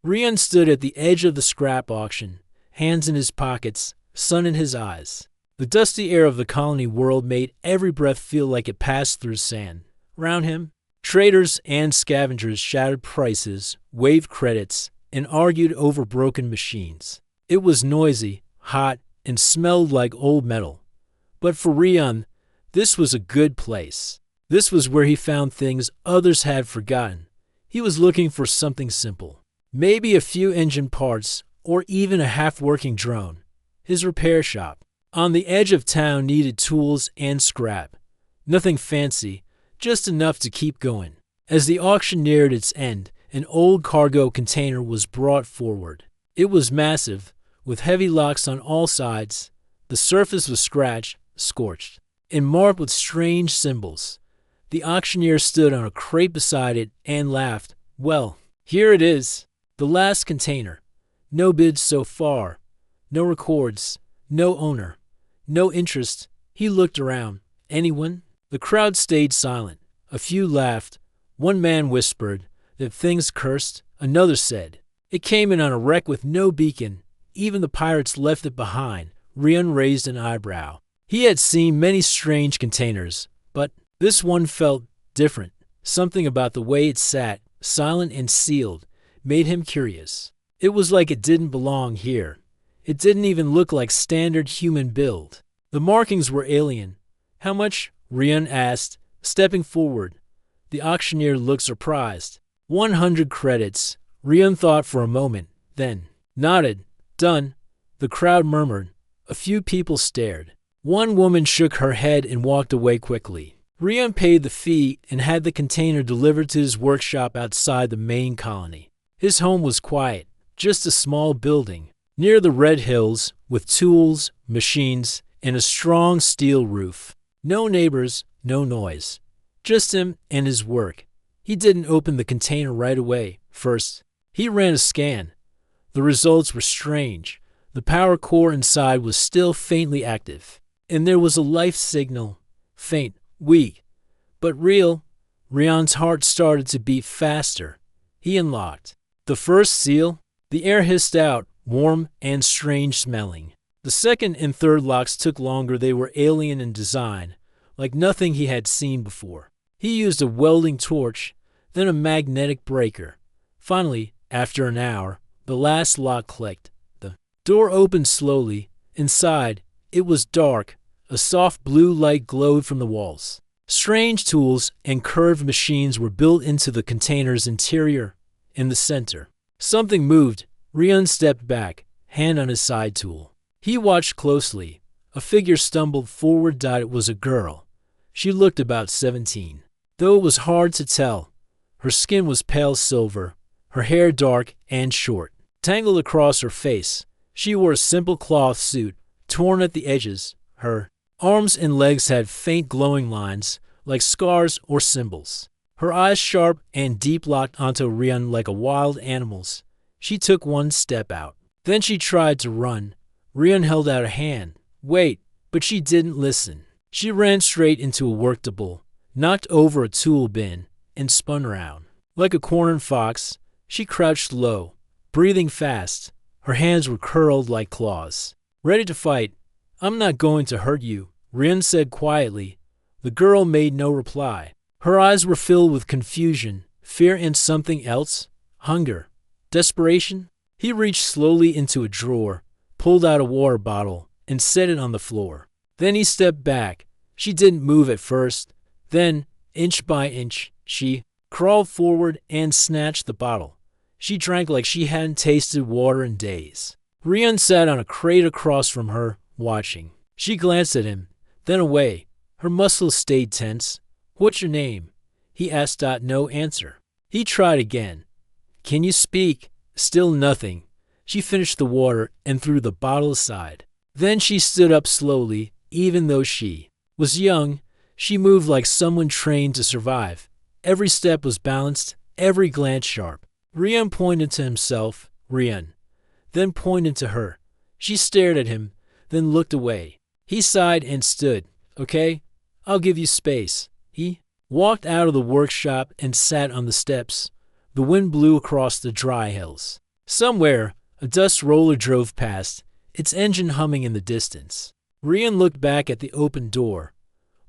Rian stood at the edge of the scrap auction, hands in his pockets, sun in his eyes. The dusty air of the colony world made every breath feel like it passed through sand. Around him, traders and scavengers shouted prices, waved credits, and argued over broken machines. It was noisy, hot, and smelled like old metal. But for Rian, this was a good place. This was where he found things others had forgotten. He was looking for something simple. Maybe a few engine parts, or even a half-working drone. His repair shop, on the edge of town, needed tools and scrap. Nothing fancy, just enough to keep going. As the auction neared its end, an old cargo container was brought forward. It was massive, with heavy locks on all sides. The surface was scratched, scorched, and marked with strange symbols. The auctioneer stood on a crate beside it and laughed. Well, here it is, the last container. No bids so far, no records, no owner, no interest. He looked around. Anyone? The crowd stayed silent. A few laughed. One man whispered that things cursed. Another said it came in on a wreck with no beacon. Even the pirates left it behind. Rian raised an eyebrow. He had seen many strange containers, but this one felt different. Something about the way it sat, silent and sealed, made him curious. It was like it didn't belong here. It didn't even look like standard human build. The markings were alien. How much? Rian asked, stepping forward. The auctioneer looked surprised. 100 credits. Rian thought for a moment, then nodded. Done. The crowd murmured. A few people stared. One woman shook her head and walked away quickly. Rian paid the fee and had the container delivered to his workshop outside the main colony. His home was quiet, just a small building, near the red hills, with tools, machines, and a strong steel roof. No neighbors, no noise. Just him and his work. He didn't open the container right away. First, he ran a scan. The results were strange. The power core inside was still faintly active, and there was a life signal. Faint, weak, but real. Rian's heart started to beat faster. He unlocked the first seal. The air hissed out, warm and strange smelling. The second and third locks took longer. They were alien in design, like nothing he had seen before. He used a welding torch, then a magnetic breaker. Finally, after an hour, the last lock clicked. The door opened slowly. Inside, it was dark. A soft blue light glowed from the walls. Strange tools and curved machines were built into the container's interior. In the center, something moved. Rian stepped back, hand on his side tool. He watched closely. A figure stumbled forward. It was a girl. She looked about 17, though it was hard to tell. Her skin was pale silver, her hair dark and short, tangled across her face. She wore a simple cloth suit, torn at the edges. Her arms and legs had faint glowing lines, like scars or symbols. Her eyes sharp and deep locked onto Rian like a wild animal's. She took one step out. Then she tried to run. Rian held out a hand. Wait, but she didn't listen. She ran straight into a worktable, knocked over a tool bin, and spun around. Like a cornered fox, she crouched low, breathing fast. Her hands were curled like claws, ready to fight. I'm not going to hurt you, Rian said quietly. The girl made no reply. Her eyes were filled with confusion, fear, and something else. Hunger. Desperation. He reached slowly into a drawer, pulled out a water bottle, and set it on the floor. Then he stepped back. She didn't move at first. Then, inch by inch, she crawled forward and snatched the bottle. She drank like she hadn't tasted water in days. Rian sat on a crate across from her, watching. She glanced at him, then away. Her muscles stayed tense. What's your name? He asked. No answer. He tried again. Can you speak? Still nothing. She finished the water and threw the bottle aside. Then she stood up slowly. Even though she was young, she moved like someone trained to survive. Every step was balanced, every glance sharp. Rian pointed to himself, Rian, then pointed to her. She stared at him, then looked away. He sighed and stood. Okay, I'll give you space. He walked out of the workshop and sat on the steps. The wind blew across the dry hills. Somewhere, a dust roller drove past, its engine humming in the distance. Rian looked back at the open door.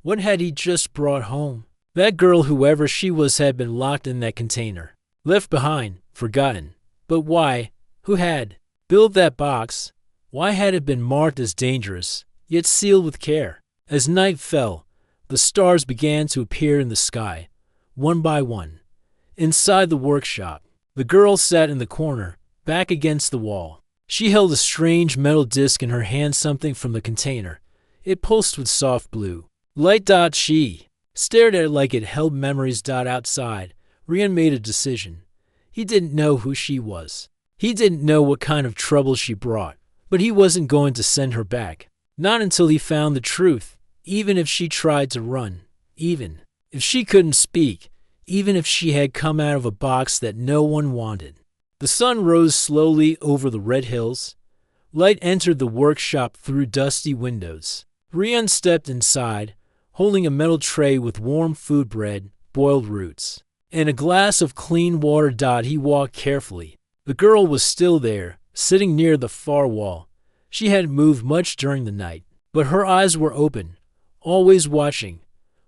What had he just brought home? That girl, whoever she was, had been locked in that container. Left behind, forgotten. But why? Who had built that box? Why had it been marked as dangerous, yet sealed with care? As night fell, the stars began to appear in the sky, one by one. Inside the workshop, the girl sat in the corner, back against the wall. She held a strange metal disc in her hand, something from the container. It pulsed with soft blue light. She stared at it like it held memories. Outside, Rian made a decision. He didn't know who she was. He didn't know what kind of trouble she brought, but he wasn't going to send her back. Not until he found the truth, even if she tried to run, even if she couldn't speak, even if she had come out of a box that no one wanted. The sun rose slowly over the red hills. Light entered the workshop through dusty windows. Rian stepped inside, holding a metal tray with warm food, bread, boiled roots, and a glass of clean water. He walked carefully. The girl was still there, sitting near the far wall. She hadn't moved much during the night, but her eyes were open, always watching.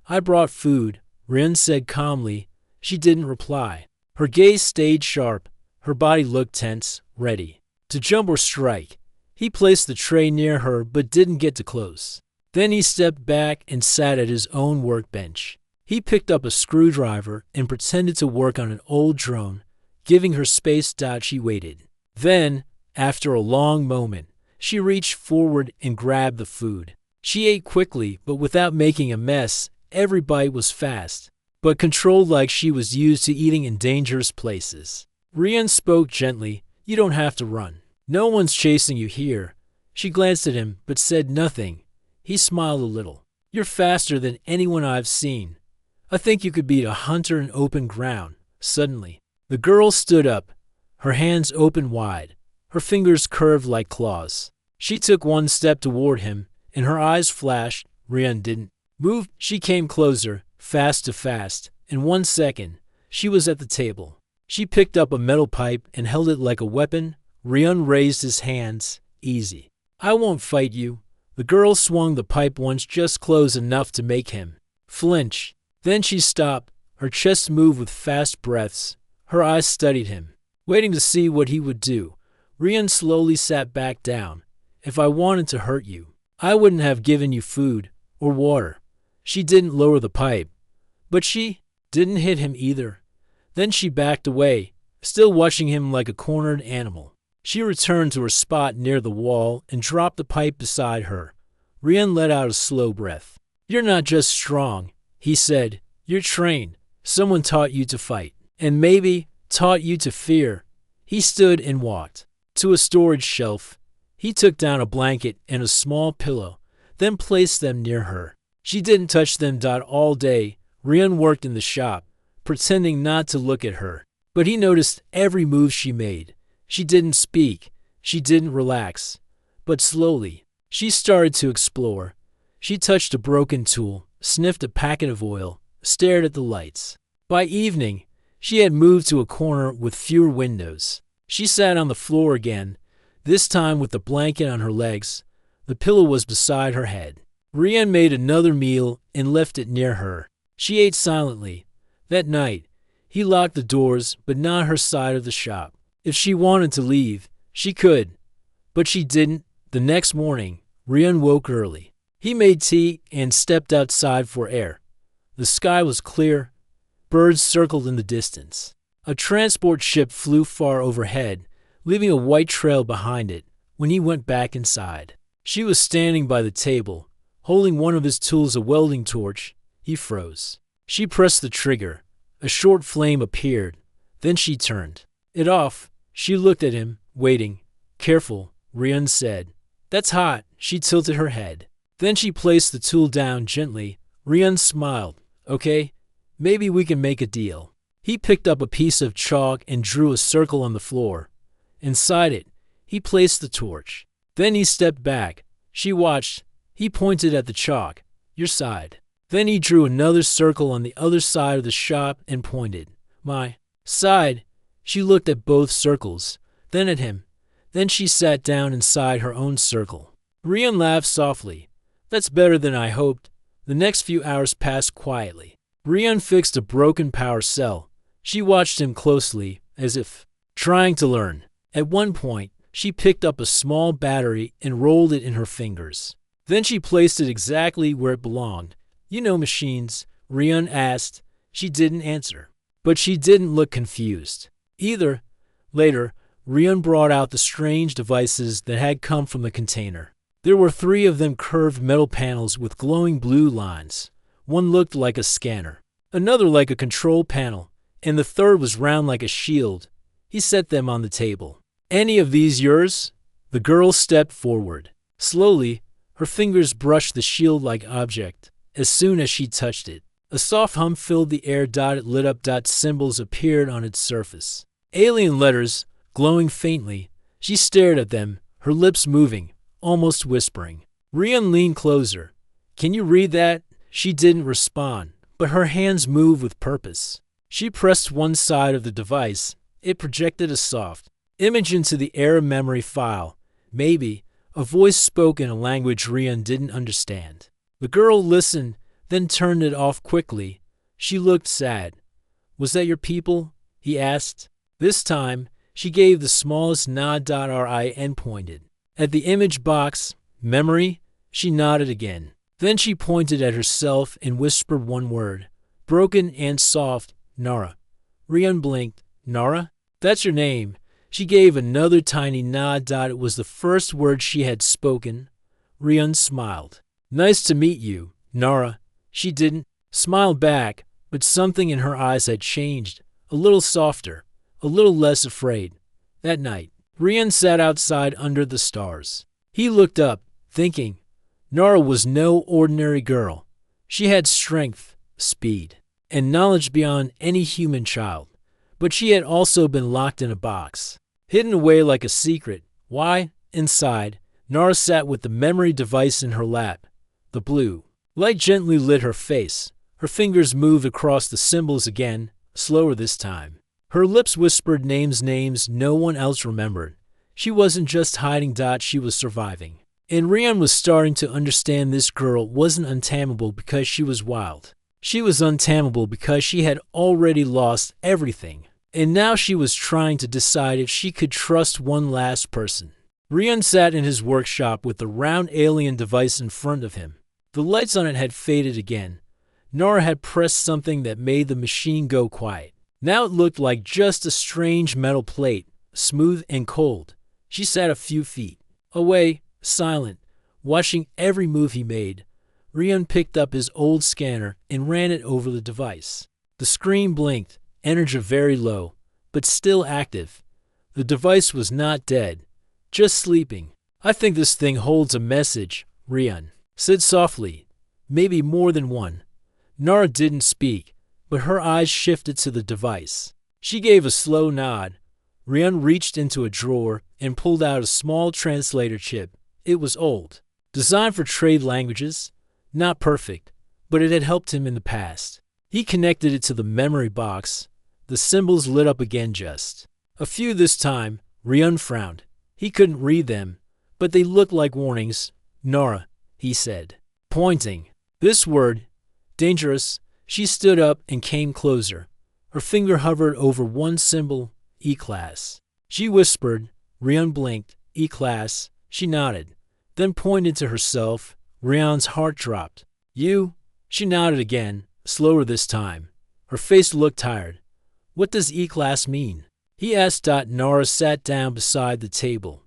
"I brought food," Rian said calmly. She didn't reply. Her gaze stayed sharp. Her body looked tense, ready to jump or strike. He placed the tray near her but didn't get too close. Then he stepped back and sat at his own workbench. He picked up a screwdriver and pretended to work on an old drone, giving her space. She waited. Then, after a long moment, she reached forward and grabbed the food. She ate quickly but without making a mess. Every bite was fast, but controlled, like she was used to eating in dangerous places. Rian spoke gently. "You don't have to run. No one's chasing you here." She glanced at him but said nothing. He smiled a little. "You're faster than anyone I've seen. I think you could beat a hunter in open ground." Suddenly, the girl stood up, her hands open wide, her fingers curved like claws. She took one step toward him, and her eyes flashed. Rian didn't move. She came closer, fast to fast. In 1 second, she was at the table. She picked up a metal pipe and held it like a weapon. Rian raised his hands. "Easy. I won't fight you." The girl swung the pipe once, just close enough to make him flinch. Then she stopped. Her chest moved with fast breaths. Her eyes studied him, waiting to see what he would do. Rian slowly sat back down. "If I wanted to hurt you, I wouldn't have given you food or water." She didn't lower the pipe, but she didn't hit him either. Then she backed away, still watching him like a cornered animal. She returned to her spot near the wall and dropped the pipe beside her. Rian let out a slow breath. "You're not just strong," he said. "You're trained. Someone taught you to fight, and maybe taught you to fear." He stood and walked to a storage shelf. He took down a blanket and a small pillow, then placed them near her. She didn't touch them. All day, Rian worked in the shop, pretending not to look at her. But he noticed every move she made. She didn't speak. She didn't relax. But slowly, she started to explore. She touched a broken tool, sniffed a packet of oil, stared at the lights. By evening, she had moved to a corner with fewer windows. She sat on the floor again, this time with the blanket on her legs. The pillow was beside her head. Rian made another meal and left it near her. She ate silently. That night, he locked the doors, but not her side of the shop. If she wanted to leave, she could. But she didn't. The next morning, Rian woke early. He made tea and stepped outside for air. The sky was clear. Birds circled in the distance. A transport ship flew far overhead, leaving a white trail behind it. When he went back inside, she was standing by the table, holding one of his tools, a welding torch. He froze. She pressed the trigger. A short flame appeared. Then she turned it off. She looked at him, waiting. "Careful," Rian said. "That's hot." She tilted her head. Then she placed the tool down gently. Rian smiled. "Okay, maybe we can make a deal." He picked up a piece of chalk and drew a circle on the floor. Inside it, he placed the torch. Then he stepped back. She watched. He pointed at the chalk. "Your side." Then he drew another circle on the other side of the shop and pointed. "My side." She looked at both circles. then at him. Then she sat down inside her own circle. Rian laughed softly. That's better than I hoped. The next few hours passed quietly. Rian fixed a broken power cell. She watched him closely, as if trying to learn. At one point, she picked up a small battery and rolled it in her fingers. Then she placed it exactly where it belonged. You know machines, Rian asked. She didn't answer. But she didn't look confused either. Later, Rian brought out the strange devices that had come from the container. There were 3 of them, curved metal panels with glowing blue lines. One looked like a scanner, another like a control panel, and the third was round like a shield. He set them on the table. Any of these yours? The girl stepped forward. Slowly, her fingers brushed the shield-like object. As soon as she touched it, a soft hum filled the air. Lit up symbols appeared on its surface. Alien letters, glowing faintly. She stared at them, her lips moving, almost whispering. Rian leaned closer. Can you read that? She didn't respond, but her hands moved with purpose. She pressed one side of the device. It projected a soft image into the air memory file. Maybe a voice spoke in a language Rian didn't understand. The girl listened, then turned it off quickly. She looked sad. Was that your people? He asked. This time, she gave the smallest nod. Rian pointed at the image box. Memory? She nodded again. Then she pointed at herself and whispered one word, broken and soft, Nara. Rian blinked. Nara? That's your name. She gave another tiny nod. It was the first word she had spoken. Rian smiled. Nice to meet you, Nara. She didn't smile back, but something in her eyes had changed, a little softer, a little less afraid. That night, Rian sat outside under the stars. He looked up, thinking, Nara was no ordinary girl. She had strength, speed, and knowledge beyond any human child. But she had also been locked in a box, hidden away like a secret. Why? Inside, Nara sat with the memory device in her lap. The blue light gently lit her face. Her fingers moved across the symbols again, slower this time. Her lips whispered names no one else remembered. She wasn't just hiding. She was surviving. And Rian was starting to understand this girl wasn't untamable because she was wild. She was untamable because she had already lost everything. And now she was trying to decide if she could trust one last person. Rian sat in his workshop with the round alien device in front of him. The lights on it had faded again. Nara had pressed something that made the machine go quiet. Now it looked like just a strange metal plate, smooth and cold. She sat a few feet away, silent, watching every move he made. Rian picked up his old scanner and ran it over the device. The screen blinked, energy very low, but still active. The device was not dead, just sleeping. I think this thing holds a message, Rian said softly. Maybe more than one. Nara didn't speak, but her eyes shifted to the device. She gave a slow nod. Rian reached into a drawer and pulled out a small translator chip. It was old, designed for trade languages. Not perfect, but it had helped him in the past. He connected it to the memory box. The symbols lit up again just a few this time. Rian frowned. He couldn't read them, but they looked like warnings. Nara, he said, pointing. This word, dangerous. She stood up and came closer. Her finger hovered over one symbol, E-class. She whispered. Rian blinked. E-class. She nodded, then pointed to herself. Rian's heart dropped. You? She nodded again, slower this time. Her face looked tired. What does E-class mean? He asked. Nara sat down beside the table.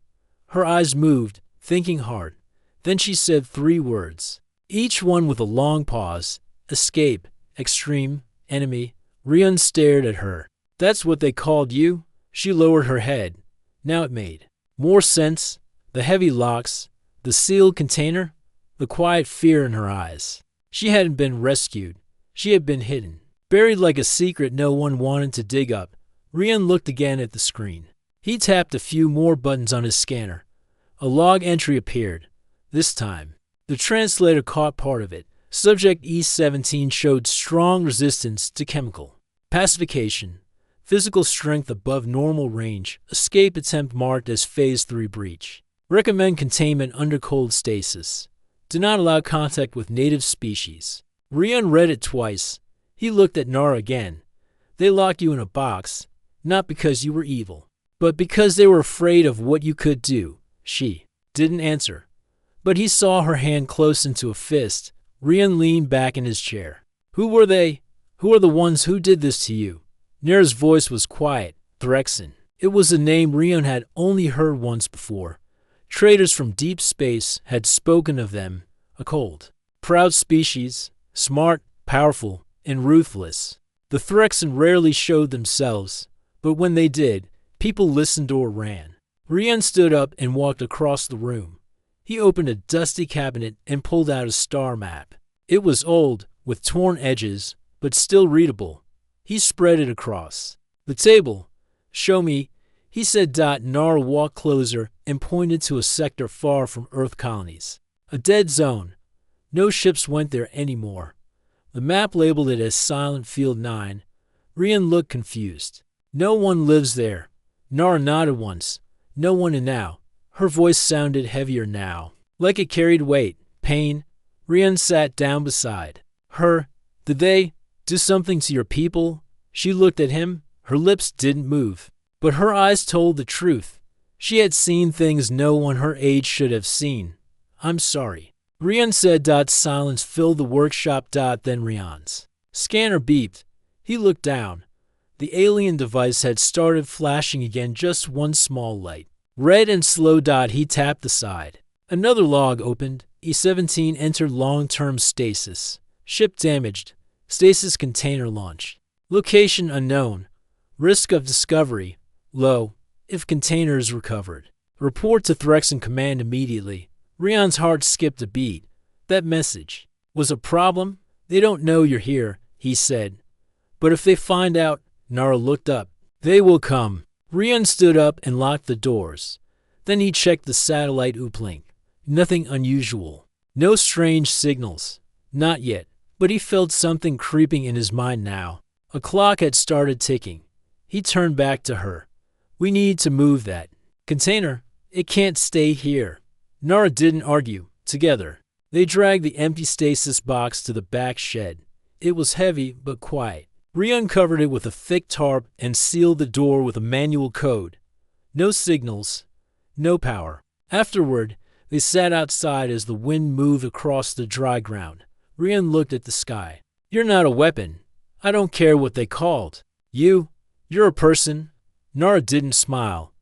Her eyes moved, thinking hard. Then she said 3 words, each one with a long pause. Escape, extreme, enemy. Rian stared at her. That's what they called you? She lowered her head. Now it made more sense. The heavy locks, the sealed container, the quiet fear in her eyes. She hadn't been rescued. She had been hidden, buried like a secret no one wanted to dig up. Rian looked again at the screen. He tapped a few more buttons on his scanner. A log entry appeared. This time, the translator caught part of it. Subject E17 showed strong resistance to chemical pacification. Physical strength above normal range. Escape attempt marked as Phase 3 breach. Recommend containment under cold stasis. Do not allow contact with native species. Rian read it twice. He looked at Nara again. They locked you in a box, not because you were evil, but because they were afraid of what you could do. She didn't answer, but he saw her hand close into a fist. Rian leaned back in his chair. Who were they? Who are the ones who did this to you? Nara's voice was quiet. Threxen. It was a name Rian had only heard once before. Traders from deep space had spoken of them. A cold, proud species, smart, powerful, and ruthless. The Threxen rarely showed themselves, but when they did, people listened or ran. Rian stood up and walked across the room. He opened a dusty cabinet and pulled out a star map. It was old, with torn edges, but still readable. He spread it across the table. Show me, he said. Nara walked closer and pointed to a sector far from Earth colonies. A dead zone. No ships went there anymore. The map labeled it as Silent Field 9. Rian looked confused. No one lives there. Nara nodded once. No one. And now. Her voice sounded heavier now, like it carried weight, pain. Rian sat down beside her. Did they do something to your people? She looked at him. Her lips didn't move, but her eyes told the truth. She had seen things no one her age should have seen. I'm sorry, Rian said. Silence filled the workshop. Then Rian's scanner beeped. He looked down. The alien device had started flashing again, just one small light. Red and slow. He tapped the side. Another log opened. E-17 entered long-term stasis. Ship damaged. Stasis container launched. Location unknown. Risk of discovery low, if containers recovered. Report to Threxen Command immediately. Rian's heart skipped a beat. That message was a problem? They don't know you're here, he said. But if they find out, Nara looked up. They will come. Rian stood up and locked the doors. Then he checked the satellite uplink. Nothing unusual. No strange signals. Not yet. But he felt something creeping in his mind now. A clock had started ticking. He turned back to her. We need to move that container. It can't stay here. Nara didn't argue. Together, they dragged the empty stasis box to the back shed. It was heavy but quiet. Rian covered it with a thick tarp and sealed the door with a manual code. No signals. No power. Afterward, they sat outside as the wind moved across the dry ground. Rian looked at the sky. You're not a weapon. I don't care what they called. You're a person. Nara didn't smile,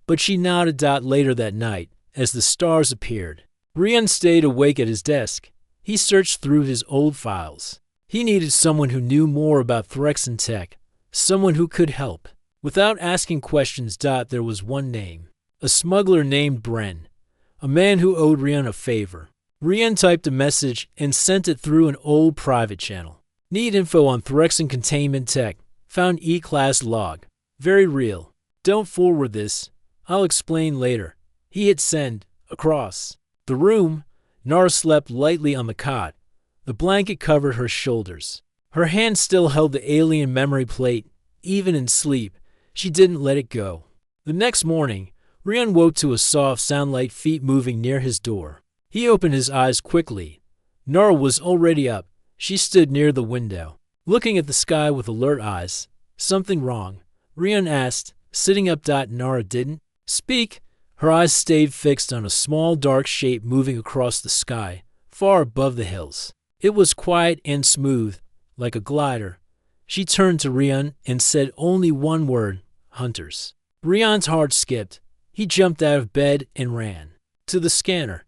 but she nodded. Later that night, as the stars appeared, Rian stayed awake at his desk. He searched through his old files. He needed someone who knew more about Threxen tech, someone who could help. Without asking questions, there was one name. A smuggler named Bren. A man who owed Rian a favor. Rian typed a message and sent it through an old private channel. Need info on Threxen containment tech. Found E-class log. Very real. Don't forward this. I'll explain later. He hit send. Across the room, Nara slept lightly on the cot. The blanket covered her shoulders. Her hand still held the alien memory plate. Even in sleep, she didn't let it go. The next morning, Rian woke to a soft sound like feet moving near his door. He opened his eyes quickly. Nara was already up. She stood near the window, looking at the sky with alert eyes. Something wrong? Rian asked, sitting up. Nara didn't speak. Her eyes stayed fixed on a small dark shape moving across the sky, far above the hills. It was quiet and smooth, like a glider. She turned to Rian and said only one word, hunters. Rian's heart skipped. He jumped out of bed and ran to the scanner.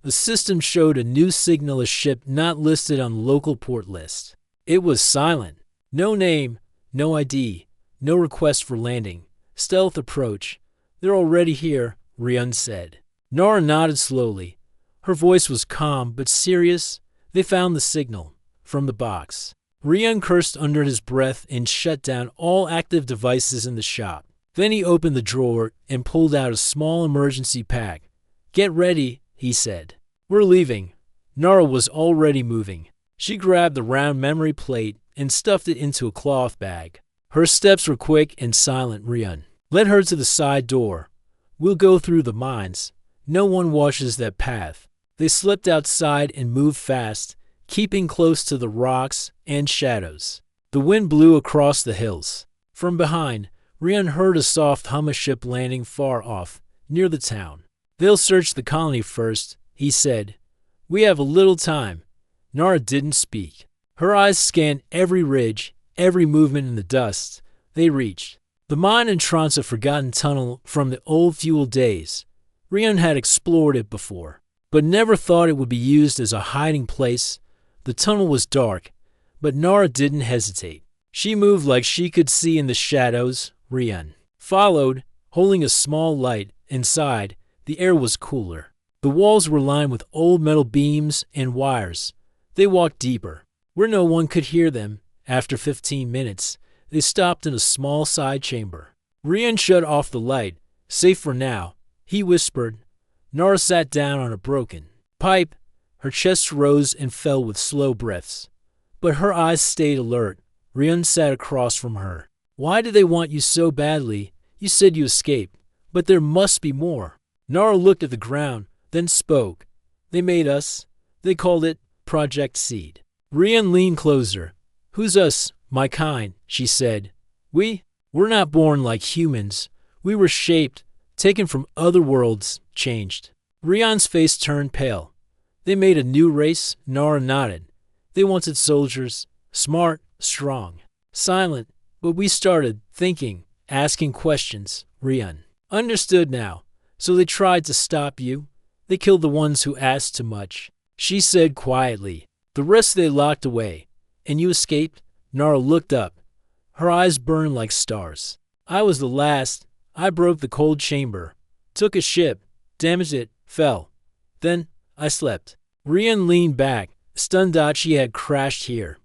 The system showed a new signal, a ship not listed on the local port list. It was silent. No name, no ID, no request for landing. Stealth approach. They're already here, Rian said. Nara nodded slowly. Her voice was calm but serious. They found the signal from the box. Rian cursed under his breath and shut down all active devices in the shop. Then he opened the drawer and pulled out a small emergency pack. Get ready, he said. We're leaving. Nara was already moving. She grabbed the round memory plate and stuffed it into a cloth bag. Her steps were quick and silent. Rian led her to the side door. We'll go through the mines. No one washes that path. They slipped outside and moved fast, keeping close to the rocks and shadows. The wind blew across the hills. From behind, Rian heard a soft hum of ship landing far off, near the town. They'll search the colony first, he said. We have a little time. Nara didn't speak. Her eyes scanned every ridge, every movement in the dust. They reached the mine entrance, a forgotten tunnel from the old fuel days. Rian had explored it before, but never thought it would be used as a hiding place. The tunnel was dark, but Nara didn't hesitate. She moved like she could see in the shadows. Rian followed, holding a small light. Inside, the air was cooler. The walls were lined with old metal beams and wires. They walked deeper, where no one could hear them. After 15 minutes, they stopped in a small side chamber. Rian shut off the light. Safe for now, he whispered. Nara sat down on a broken pipe. Her chest rose and fell with slow breaths, but her eyes stayed alert. Rian sat across from her. Why do they want you so badly? You said you escaped, but there must be more. Nara looked at the ground, then spoke. They made us. They called it Project Seed. Rian leaned closer. Who's us, my kind? She said. We're not born like humans. We were shaped, taken from other worlds, changed. Rian's face turned pale. They made a new race? Nara nodded. They wanted soldiers, smart, strong, silent, but we started thinking, asking questions. Rian understood now. So they tried to stop you. They killed the ones who asked too much. She said quietly. The rest they locked away. And you escaped? Nara looked up. Her eyes burned like stars. I was the last. I broke the cold chamber. Took a ship. Damaged it. Fell. Then I slept. Rian leaned back, stunned that she had crashed here.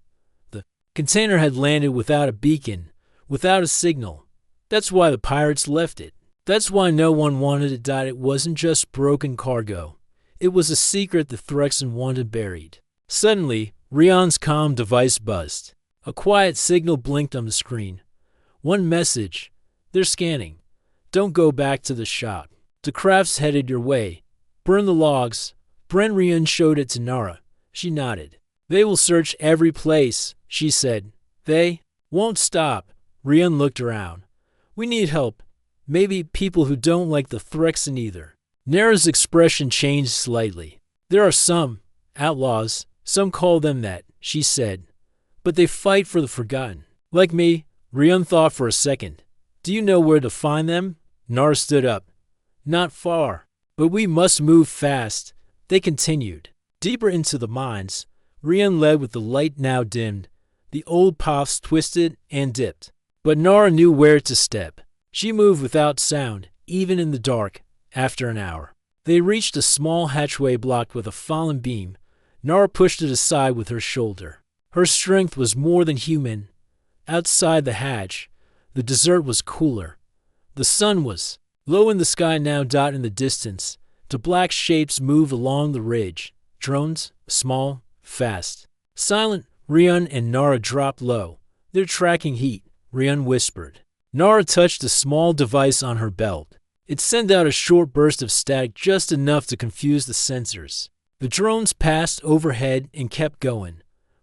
The container had landed without a beacon, without a signal. That's why the pirates left it. That's why no one wanted it. It wasn't just broken cargo. It was a secret the Threxan wanted buried. Suddenly, Rian's comm device buzzed. A quiet signal blinked on the screen. One message. They're scanning. Don't go back to the shop. The craft's headed your way. Burn the logs. Rian showed it to Nara. She nodded. They will search every place, she said. They won't stop. Rian looked around. We need help. Maybe people who don't like the Threxan either. Nara's expression changed slightly. There are some outlaws. Some call them that, she said. But they fight for the forgotten. Like me. Rian thought for a second. Do you know where to find them? Nara stood up. Not far. But we must move fast. They continued. Deeper into the mines, Rian led with the light now dimmed. The old paths twisted and dipped. But Nara knew where to step. She moved without sound, even in the dark. After an hour, they reached a small hatchway blocked with a fallen beam. Nara pushed it aside with her shoulder. Her strength was more than human. Outside the hatch, the desert was cooler. The sun was low in the sky now. In the distance, the black shapes moved along the ridge. Drones, small, fast. Silent, Rian and Nara dropped low. They're tracking heat, Rian whispered. Nara touched a small device on her belt. It sent out a short burst of static, just enough to confuse the sensors. The drones passed overhead and kept going.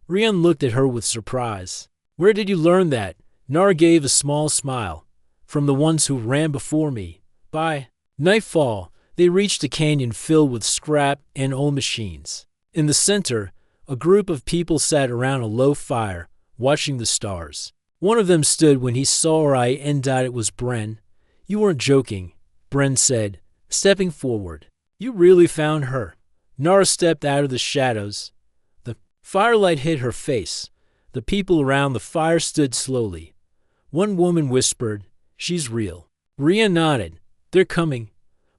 Rian looked at her with surprise. Where did you learn that? Nara gave a small smile. From the ones who ran before me. By nightfall, they reached a canyon filled with scrap and old machines. In the center, a group of people sat around a low fire, watching the stars. One of them stood when he saw her eye and it was Bren. You weren't joking, Bren said, stepping forward. You really found her. Nara stepped out of the shadows. The firelight hit her face. The people around the fire stood slowly. One woman whispered, She's real. Rian nodded. They're coming.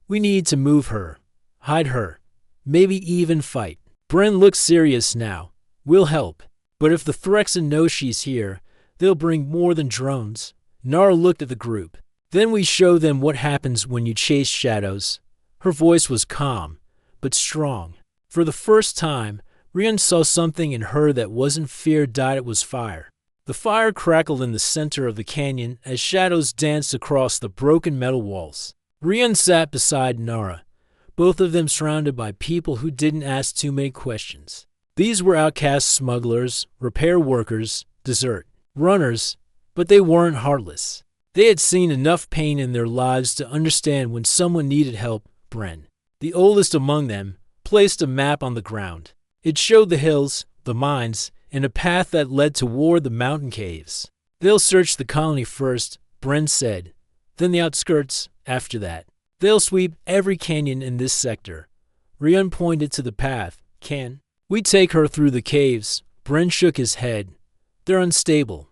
We need to move her. Hide her. Maybe even fight. Bren looked serious now. We'll help. But if the Threxan knows she's here, they'll bring more than drones. Nara looked at the group. Then we show them what happens when you chase shadows. Her voice was calm, but strong. For the first time, Rian saw something in her that wasn't fear. It was fire. The fire crackled in the center of the canyon as shadows danced across the broken metal walls. Rian sat beside Nara, both of them surrounded by people who didn't ask too many questions. These were outcast smugglers, repair workers, desert runners, but they weren't heartless. They had seen enough pain in their lives to understand when someone needed help. Bren, the oldest among them, placed a map on the ground. It showed the hills, the mines, and a path that led toward the mountain caves. They'll search the colony first, Bren said, then the outskirts after that. They'll sweep every canyon in this sector. Rian pointed to the path. Can we take her through the caves? Bren shook his head. They're unstable.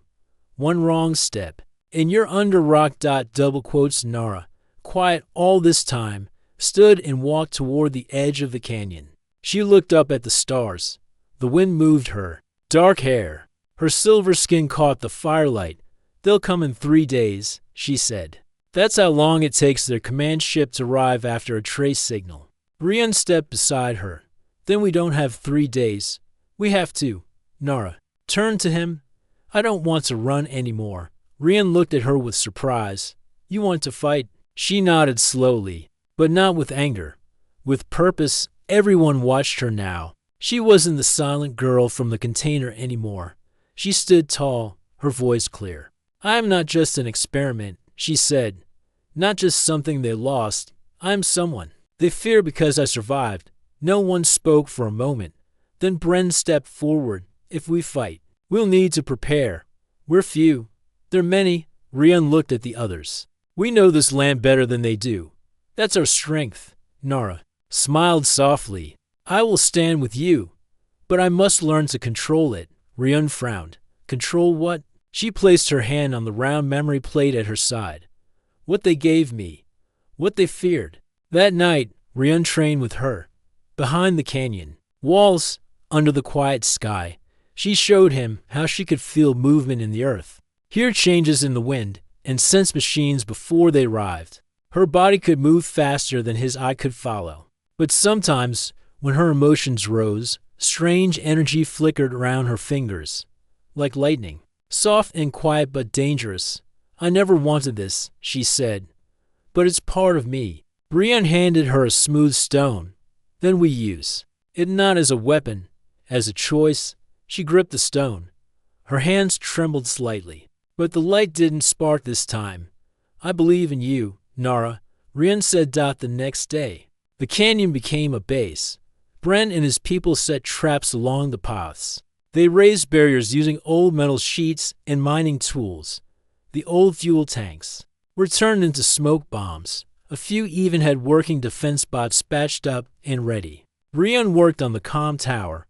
One wrong step, and you're under rock. Double quotes. Nara, quiet all this time, stood and walked toward the edge of the canyon. She looked up at the stars. The wind moved her dark hair. Her silver skin caught the firelight. They'll come in 3 days, she said. That's how long it takes their command ship to arrive after a trace signal. Rian stepped beside her. Then we don't have 3 days. We have 2. Nara turned to him. I don't want to run anymore. Rian looked at her with surprise. You want to fight? She nodded slowly, but not with anger. With purpose. Everyone watched her now. She wasn't the silent girl from the container anymore. She stood tall, her voice clear. I'm not just an experiment, she said. Not just something they lost. I'm someone they fear because I survived. No one spoke for a moment. Then Bren stepped forward. If we fight, we'll need to prepare. We're few. They're many. Rian looked at the others. We know this land better than they do. That's our strength. Nara smiled softly. I will stand with you, but I must learn to control it. Rian frowned. Control what? She placed her hand on the round memory plate at her side. What they gave me. What they feared. That night, Rian trained with her. Behind the canyon walls, under the quiet sky, she showed him how she could feel movement in the earth, hear changes in the wind, and sense machines before they arrived. Her body could move faster than his eye could follow. But sometimes, when her emotions rose, strange energy flickered around her fingers, like lightning, soft and quiet but dangerous. I never wanted this, she said, but it's part of me. Rian handed her a smooth stone. Then we use it not as a weapon, as a choice. She gripped the stone. Her hands trembled slightly, but the light didn't spark this time. I believe in you, Nara, Rian said. The next day, the canyon became a base. Bren and his people set traps along the paths. They raised barriers using old metal sheets and mining tools. The old fuel tanks were turned into smoke bombs. A few even had working defense bots patched up and ready. Rian worked on the comm tower.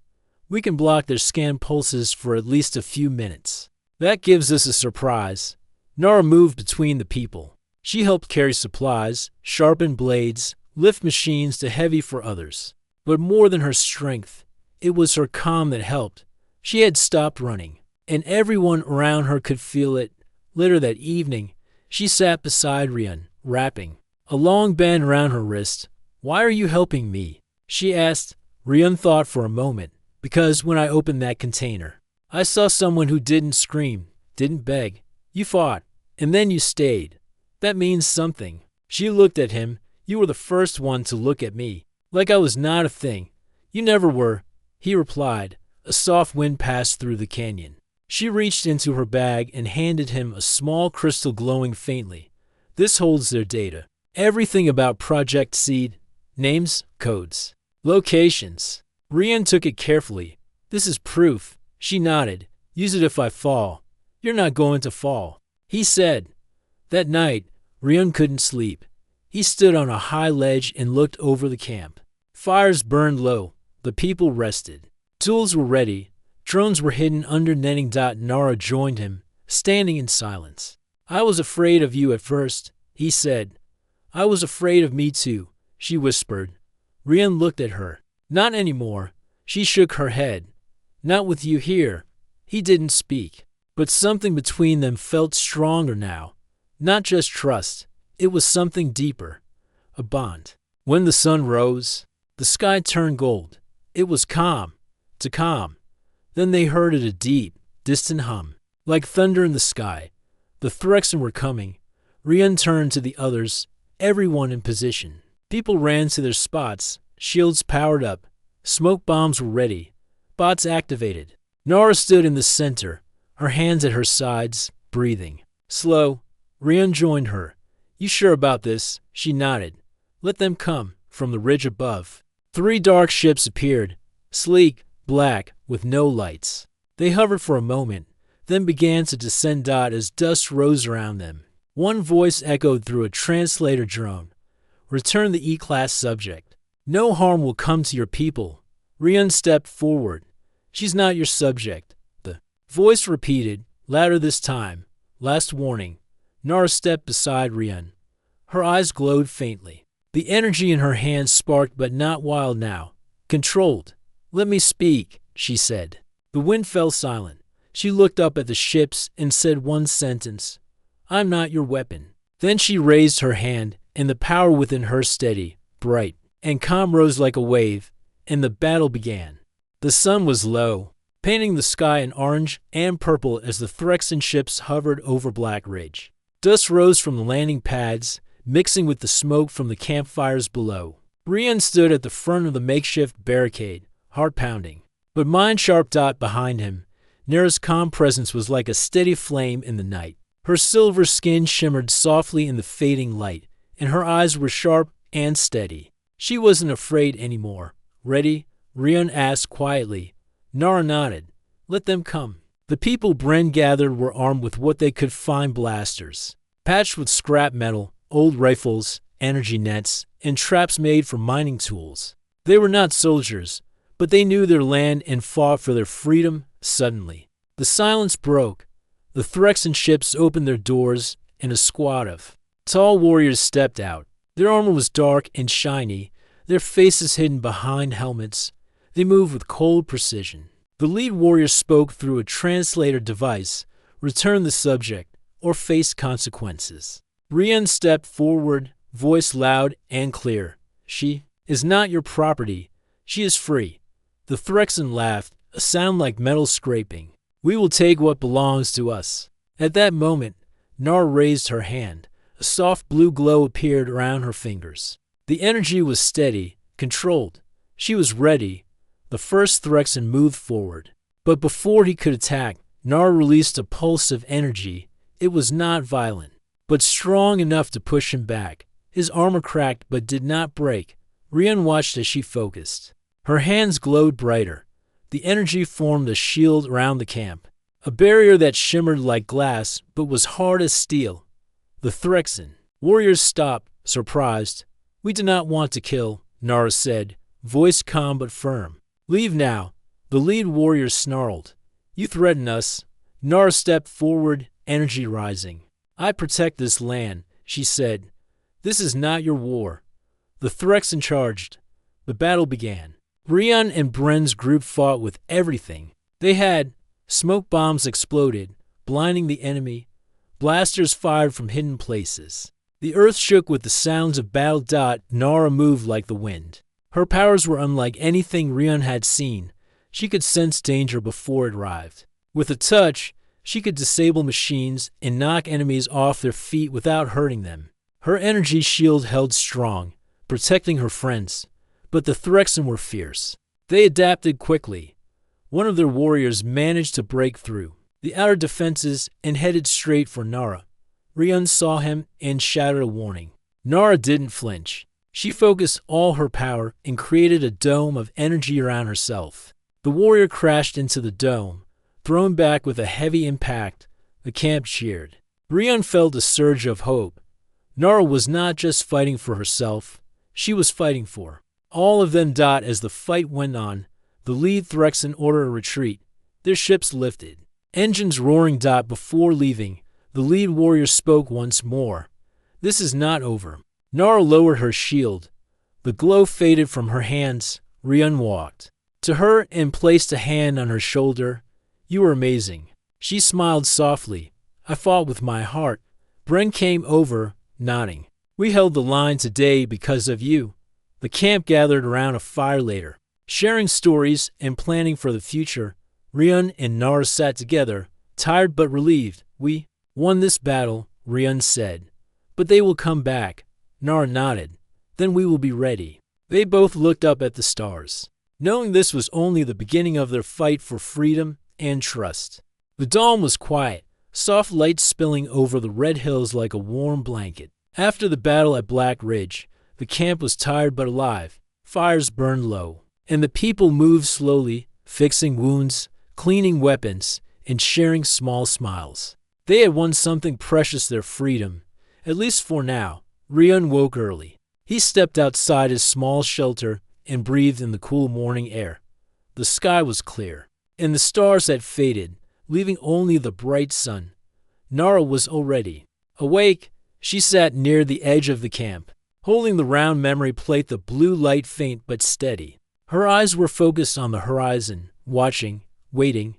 We can block their scan pulses for at least a few minutes. That gives us a surprise. Nara moved between the people. She helped carry supplies, sharpen blades, lift machines to heavy for others. But more than her strength, it was her calm that helped. She had stopped running, and everyone around her could feel it. Later that evening, she sat beside Rian, rapping, a long band around her wrist. Why are you helping me? She asked. Rian thought for a moment. Because when I opened that container, I saw someone who didn't scream, didn't beg. You fought, and then you stayed. That means something. She looked at him. You were the first one to look at me, like I was not a thing. You never were, he replied. A soft wind passed through the canyon. She reached into her bag and handed him a small crystal glowing faintly. This holds their data. Everything about Project Seed. Names, codes, locations. Rian took it carefully. This is proof. She nodded. Use it if I fall. You're not going to fall, he said. That night, Rian couldn't sleep. He stood on a high ledge and looked over the camp. Fires burned low. The people rested. Tools were ready. Drones were hidden under netting. Nara joined him, standing in silence. I was afraid of you at first, he said. I was afraid of me too, she whispered. Rian looked at her. Not anymore. She shook her head. Not with you here. He didn't speak, but something between them felt stronger now. Not just trust. It was something deeper. A bond. When the sun rose, the sky turned gold. It was calm. To calm. Then they heard it, a deep, distant hum. Like thunder in the sky, the Threxen were coming. Rian turned to the others, everyone in position. People ran to their spots, shields powered up, smoke bombs were ready, bots activated. Nara stood in the center, her hands at her sides, breathing. Slow. Rian joined her. You sure about this? She nodded. Let them come, from the ridge above. 3 dark ships appeared, sleek, black, with no lights. They hovered for a moment, then began to descend as dust rose around them. One voice echoed through a translator drone. Return the E-class subject. No harm will come to your people. Rian stepped forward. She's not your subject. The voice repeated, louder this time. Last warning. Nara stepped beside Rian. Her eyes glowed faintly. The energy in her hands sparked, but not wild now. Controlled. Let me speak, she said. The wind fell silent. She looked up at the ships and said one sentence. I'm not your weapon. Then she raised her hand, and the power within her steady, bright, and calm rose like a wave, and the battle began. The sun was low, painting the sky in orange and purple as the Threxen ships hovered over Black Ridge. Dust rose from the landing pads, mixing with the smoke from the campfires below. Rian stood at the front of the makeshift barricade, heart pounding. But mind-sharp behind him, Nara's calm presence was like a steady flame in the night. Her silver skin shimmered softly in the fading light, and her eyes were sharp and steady. She wasn't afraid anymore. Ready? Rian asked quietly. Nara nodded. Let them come. The people Bren gathered were armed with what they could find: blasters, patched with scrap metal, old rifles, energy nets, and traps made from mining tools. They were not soldiers, but they knew their land and fought for their freedom. Suddenly, the silence broke. The Threxen ships opened their doors, and a squad of tall warriors stepped out. Their armor was dark and shiny, their faces hidden behind helmets. They moved with cold precision. The lead warrior spoke through a translator device. Return the subject, or face consequences. Rian stepped forward, voice loud and clear. She is not your property. She is free. The Threxen laughed, a sound like metal scraping. We will take what belongs to us. At that moment, Nara raised her hand. A soft blue glow appeared around her fingers. The energy was steady, controlled. She was ready. The first Threxen moved forward. But before he could attack, Nara released a pulse of energy. It was not violent, but strong enough to push him back. His armor cracked but did not break. Rian watched as she focused. Her hands glowed brighter. The energy formed a shield around the camp, a barrier that shimmered like glass but was hard as steel. The Threxen warriors stopped, surprised. We do not want to kill, Nara said, voice calm but firm. Leave now, the lead warrior snarled. You threaten us. Nara stepped forward, energy rising. I protect this land, she said. This is not your war. The Threxen charged. The battle began. Rian and Bren's group fought with everything. They had smoke bombs exploded, blinding the enemy. Blasters fired from hidden places. The earth shook with the sounds of battle. Nara moved like the wind. Her powers were unlike anything Rian had seen. She could sense danger before it arrived. With a touch, she could disable machines and knock enemies off their feet without hurting them. Her energy shield held strong, protecting her friends. But the Threxen were fierce. They adapted quickly. One of their warriors managed to break through the outer defenses and headed straight for Nara. Rian saw him and shouted a warning. Nara didn't flinch. She focused all her power and created a dome of energy around herself. The warrior crashed into the dome, thrown back with a heavy impact. The camp cheered. Rian felt a surge of hope. Nara was not just fighting for herself. She was fighting for all of them. As the fight went on, the lead Threxen ordered a retreat. Their ships lifted, engines roaring. Before leaving, the lead warrior spoke once more. This is not over. Nara lowered her shield. The glow faded from her hands. Rian walked to her and placed a hand on her shoulder. You are amazing. She smiled softly. I fought with my heart. Bren came over, nodding. We held the line today because of you. The camp gathered around a fire later, sharing stories and planning for the future. Rian and Nara sat together, tired but relieved. We won this battle, Rian said. But they will come back. Nara nodded. Then we will be ready. They both looked up at the stars, knowing this was only the beginning of their fight for freedom and trust. The dawn was quiet, soft light spilling over the red hills like a warm blanket. After the battle at Black Ridge, the camp was tired but alive. Fires burned low, and the people moved slowly, fixing wounds, cleaning weapons, and sharing small smiles. They had won something precious, their freedom. At least for now. Rian woke early. He stepped outside his small shelter and breathed in the cool morning air. The sky was clear, and the stars had faded, leaving only the bright sun. Nara was already awake. She sat near the edge of the camp, holding the round memory plate, the blue light faint but steady. Her eyes were focused on the horizon, watching, waiting.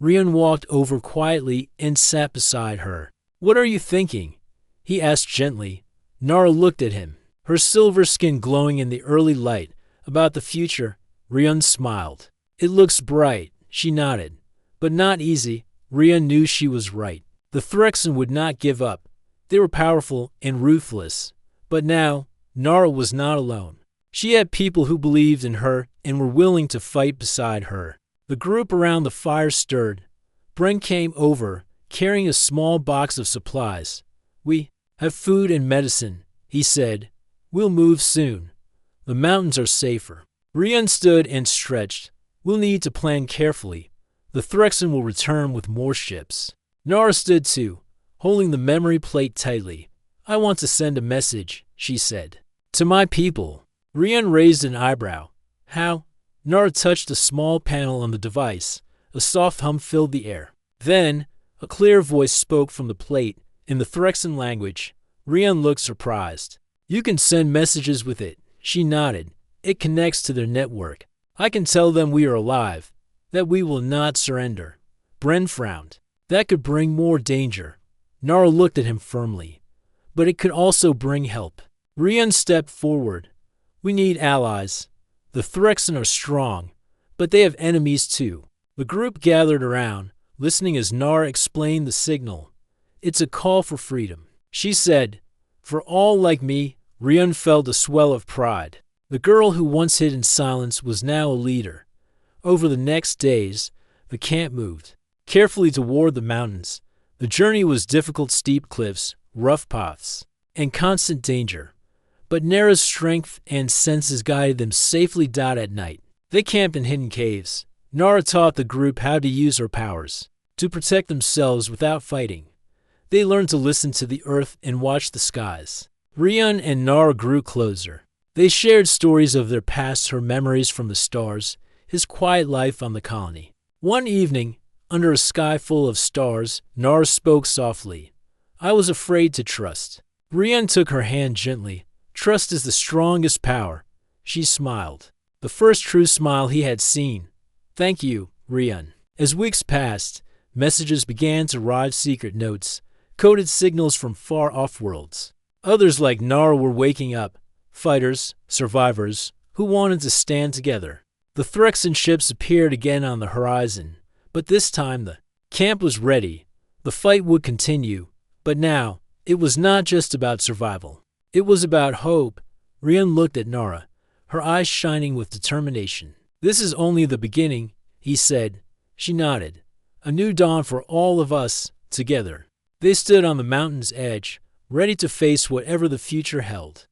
Rian walked over quietly and sat beside her. "What are you thinking?" he asked gently. Nara looked at him, her silver skin glowing in the early light. "About the future." Rian smiled. "It looks bright," she nodded. "But not easy." Rian knew she was right. The Threxen would not give up. They were powerful and ruthless. But now, Nara was not alone. She had people who believed in her and were willing to fight beside her. The group around the fire stirred. Brent came over, carrying a small box of supplies. "We have food and medicine," he said. "We'll move soon. The mountains are safer." Rian stood and stretched. "We'll need to plan carefully. The Threxen will return with more ships." Nara stood too, holding the memory plate tightly. "I want to send a message," she said. "To my people." Rian raised an eyebrow. "How?" Nara touched a small panel on the device. A soft hum filled the air. Then, a clear voice spoke from the plate, in the Threxen language. Rian looked surprised. "You can send messages with it," she nodded. "It connects to their network. I can tell them we are alive, that we will not surrender." Bren frowned. "That could bring more danger." Nara looked at him firmly. "But it could also bring help." Rian stepped forward. "We need allies. The Threxen are strong, but they have enemies too." The group gathered around, listening as Nara explained the signal. "It's a call for freedom," she said. "For all like me." Rian felt a swell of pride. The girl who once hid in silence was now a leader. Over the next days, the camp moved carefully toward the mountains. The journey was difficult, steep cliffs, rough paths, and constant danger. But Nara's strength and senses guided them safely. At night, they camped in hidden caves. Nara taught the group how to use her powers to protect themselves without fighting. They learned to listen to the earth and watch the skies. Rian and Nara grew closer. They shared stories of their past, her memories from the stars, his quiet life on the colony. One evening, under a sky full of stars, Nara spoke softly. "I was afraid to trust." Rian took her hand gently. "Trust is the strongest power." She smiled, the first true smile he had seen. "Thank you, Rian." As weeks passed, messages began to arrive, secret notes, coded signals from far-off worlds. Others like Nara were waking up, fighters, survivors, who wanted to stand together. The Threxen ships appeared again on the horizon, but this time the camp was ready. The fight would continue, but now, it was not just about survival. It was about hope. Rian looked at Nara, her eyes shining with determination. "This is only the beginning," he said. She nodded. "A new dawn for all of us, together." They stood on the mountain's edge, ready to face whatever the future held.